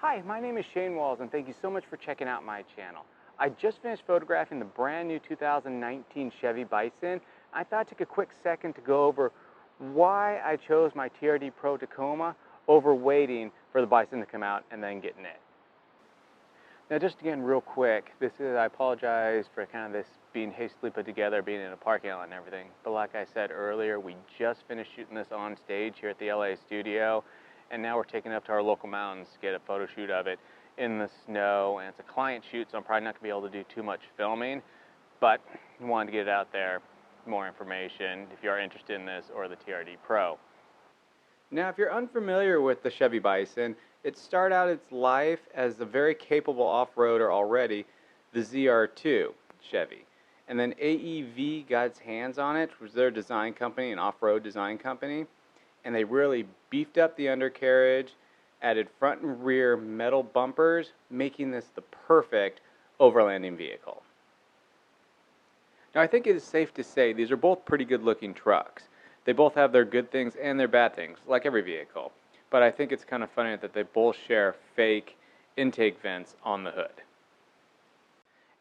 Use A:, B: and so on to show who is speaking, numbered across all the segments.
A: Hi, my name is Cheyne Walls and thank you so much for checking out my channel. I just finished photographing the brand new 2019 Chevy Bison. I thought I'd take a quick second to go over why I chose my TRD Pro Tacoma over waiting for the Bison to come out and then getting it. Now just again real quick, I apologize for kind of this being hastily put together, being in a parking lot and everything, but like I said earlier, we just finished shooting this on stage here at the LA studio. And now we're taking it up to our local mountains to get a photo shoot of it in the snow. And it's a client shoot, so I'm probably not going to be able to do too much filming. But I wanted to get it out there, more information, if you are interested in this or the TRD Pro. Now, if you're unfamiliar with the Chevy Bison, it started out its life as a very capable off-roader already, the ZR2 Chevy. And then AEV got its hands on it, which was their design company, an off-road design company. And they really beefed up the undercarriage, added front and rear metal bumpers, making this the perfect overlanding vehicle. Now I think it is safe to say these are both pretty good looking trucks. They both have their good things and their bad things, like every vehicle. But I think it's kind of funny that they both share fake intake vents on the hood.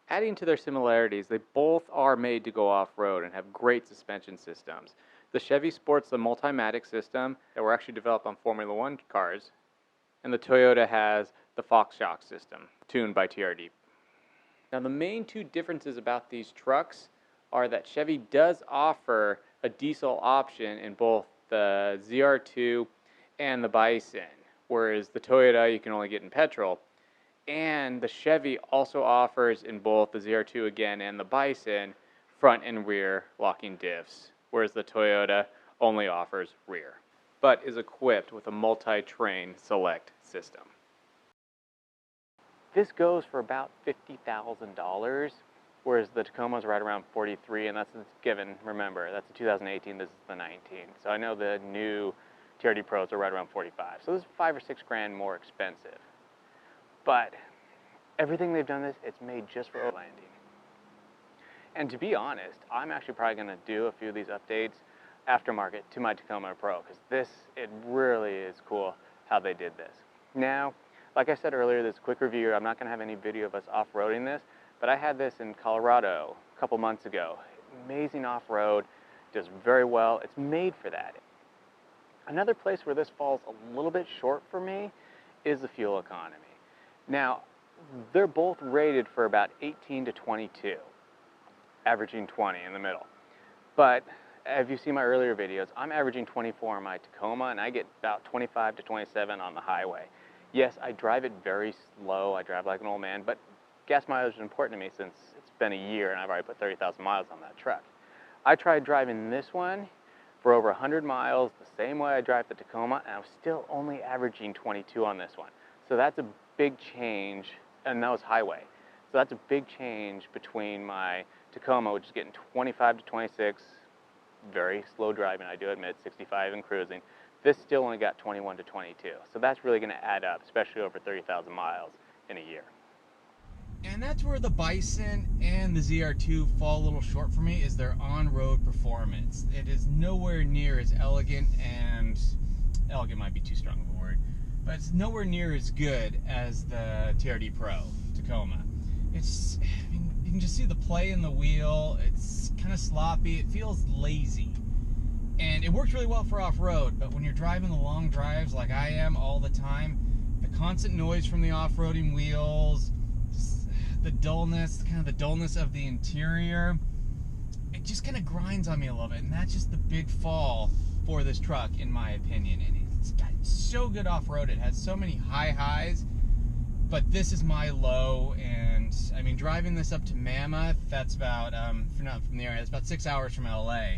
A: Adding to their similarities, they both are made to go off-road and have great suspension systems. The Chevy sports the Multimatic system that were actually developed on Formula One cars, and the Toyota has the Fox Shock system, tuned by TRD. Now the main two differences about these trucks are that Chevy does offer a diesel option in both the ZR2 and the Bison, whereas the Toyota you can only get in petrol. And the Chevy also offers in both the ZR2 again and the Bison front and rear locking diffs, whereas the Toyota only offers rear, but is equipped with a multi-train select system. This goes for about $50,000, whereas the Tacoma is right around $43,000, and that's given, remember, that's the 2018, this is the 19. So I know the new TRD Pros are right around $45,000, so this is $5 or $6 grand more expensive. But everything they've done it's made just for overlanding. And to be honest, I'm actually probably going to do a few of these updates aftermarket to my Tacoma Pro, because it really is cool how they did this. Now, like I said earlier, this quick review, I'm not going to have any video of us off-roading this, but I had this in Colorado a couple months ago. Amazing off-road, does very well. It's made for that. Another place where this falls a little bit short for me is the fuel economy. Now, they're both rated for about 18 to 22, averaging 20 in the middle. But if you see my earlier videos, I'm averaging 24 on my Tacoma, and I get about 25 to 27 on the highway. Yes, I drive it very slow. I drive like an old man, but gas mileage is important to me since it's been a year and I've already put 30,000 miles on that truck. I tried driving this one for over 100 miles the same way I drive the Tacoma, and I was still only averaging 22 on this one. So that's a big change, and that was highway. So that's a big change between my Tacoma, which is getting 25 to 26, very slow driving, I do admit, 65 and cruising. This still only got 21 to 22. So that's really going to add up, especially over 30,000 miles in a year. And that's where the Bison and the ZR2 fall a little short for me, is their on-road performance. It is nowhere near as elegant, and elegant might be too strong of a word, but it's nowhere near as good as the TRD Pro Tacoma. I mean, you can just see the play in the wheel. It's kind of sloppy. It feels lazy. And it works really well for off-road, but when you're driving the long drives like I am all the time, the constant noise from the off-roading wheels, the dullness, kind of the dullness of the interior, it just kind of grinds on me a little bit. And that's just the big fall for this truck, in my opinion. And it's got so good off-road. It has so many high highs, but this is my low. And I mean, driving this up to Mammoth, that's about, if you're not from the area, that's about 6 hours from LA.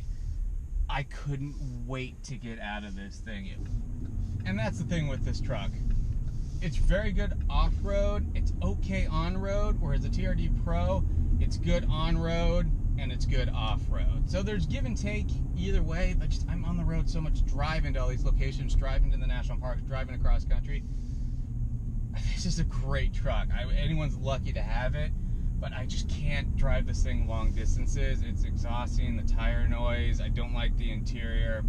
A: I couldn't wait to get out of this thing. And that's the thing with this truck. It's very good off-road, it's okay on-road, whereas the TRD Pro, it's good on-road and it's good off-road. So there's give and take either way, but just I'm on the road so much, driving to all these locations, driving to the national parks, driving across country. It's just a great truck. Anyone's lucky to have it, but I just can't drive this thing long distances. It's exhausting, the tire noise, I don't like the interior.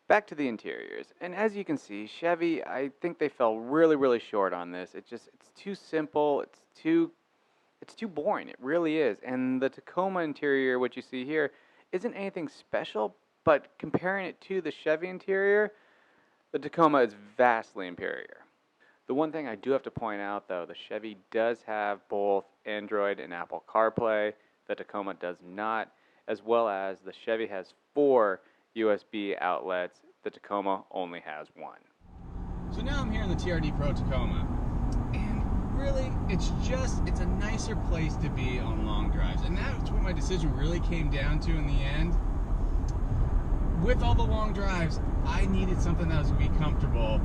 A: Back to the interiors, and as you can see, Chevy, I think they fell really short on this. It's too simple, it's too boring, it really is. And the Tacoma interior, what you see here, isn't anything special, but comparing it to the Chevy interior, the Tacoma is vastly inferior. The one thing I do have to point out though, the Chevy does have both Android and Apple CarPlay, the Tacoma does not, as well as the Chevy has 4 USB outlets, the Tacoma only has 1.
B: So now I'm here in the TRD Pro Tacoma, and really it's a nicer place to be on long drives, and that's what my decision really came down to in the end. With all the long drives, I needed something that was going to be comfortable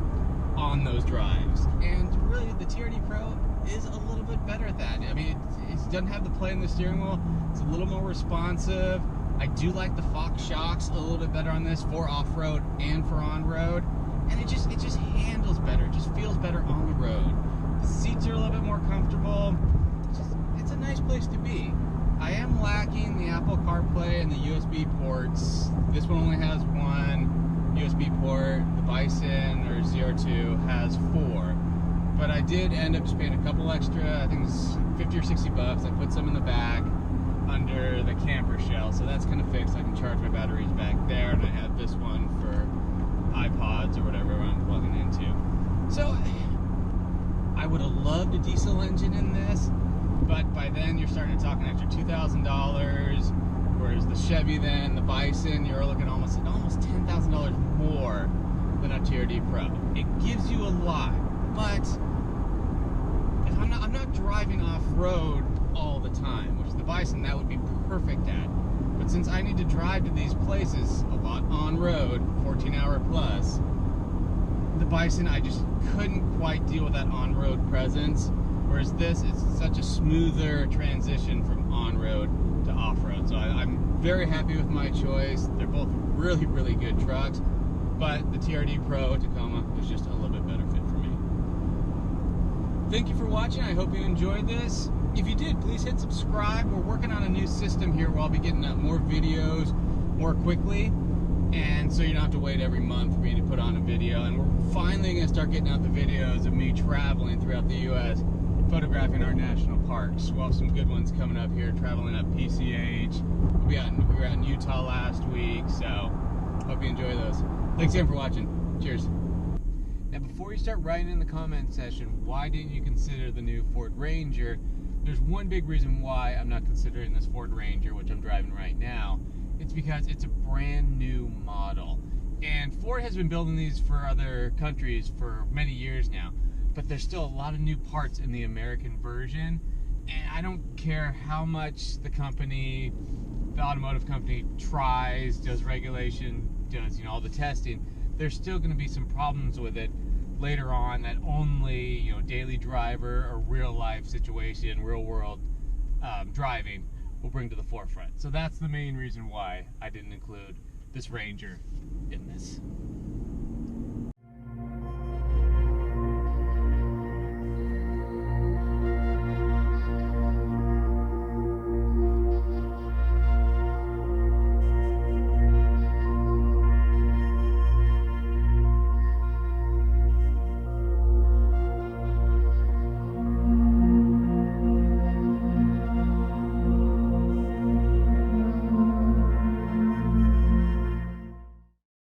B: on those drives, and really the TRD Pro is a little bit better at that. I mean, it doesn't have the play in the steering wheel, it's a little more responsive. I do like the Fox shocks a little bit better on this for off-road and for on-road, and it just handles better, it just feels better on the road. The seats are a little bit more comfortable. It's a nice place to be. I am lacking the Apple CarPlay and the USB ports. This one only has 1 USB port. The Bison or ZR2 has 4. But I did end up just paying a couple extra, I think it was 50 or 60 bucks. I put some in the back under the camper shell, so that's kind of fixed. I can charge my batteries back there, and I have this one for iPods or whatever I'm plugging into. So I would have loved a diesel engine in this, but by then you're starting to talk an extra $2,000, whereas the Chevy then, the Bison, you're looking almost $10,000 more than a TRD Pro. It gives you a lot, but if I'm not driving off-road all the time, which the Bison, that would be perfect at. But since I need to drive to these places a lot on-road, 14-hour plus, the Bison, I just couldn't quite deal with that on-road presence, whereas this is such a smoother transition from on-road to off-road. So I'm very happy with my choice. They're both really good trucks, but the TRD Pro Tacoma was just a little bit better fit for me. Thank you for watching. I hope you enjoyed this. If you did, please hit subscribe. We're working on a new system here where I'll be getting out more videos more quickly, and so you don't have to wait every month for me to put on a video. And we're finally going to start getting out the videos of me traveling throughout the U.S. photographing our national parks. We'll have some good ones coming up here, traveling up PCH. We were out in Utah last week, so hope you enjoy those. Thanks again for watching. Cheers. Now, before you start writing in the comment section, why didn't you consider the new Ford Ranger? There's one big reason why I'm not considering this Ford Ranger, which I'm driving right now. It's because it's a brand new model. And Ford has been building these for other countries for many years now, but there's still a lot of new parts in the American version. And I don't care how much the automotive company tries, does regulation, does all the testing, there's still going to be some problems with it later on that only daily driver or real life situation, real world driving will bring to the forefront. So that's the main reason why I didn't include this Ranger in this.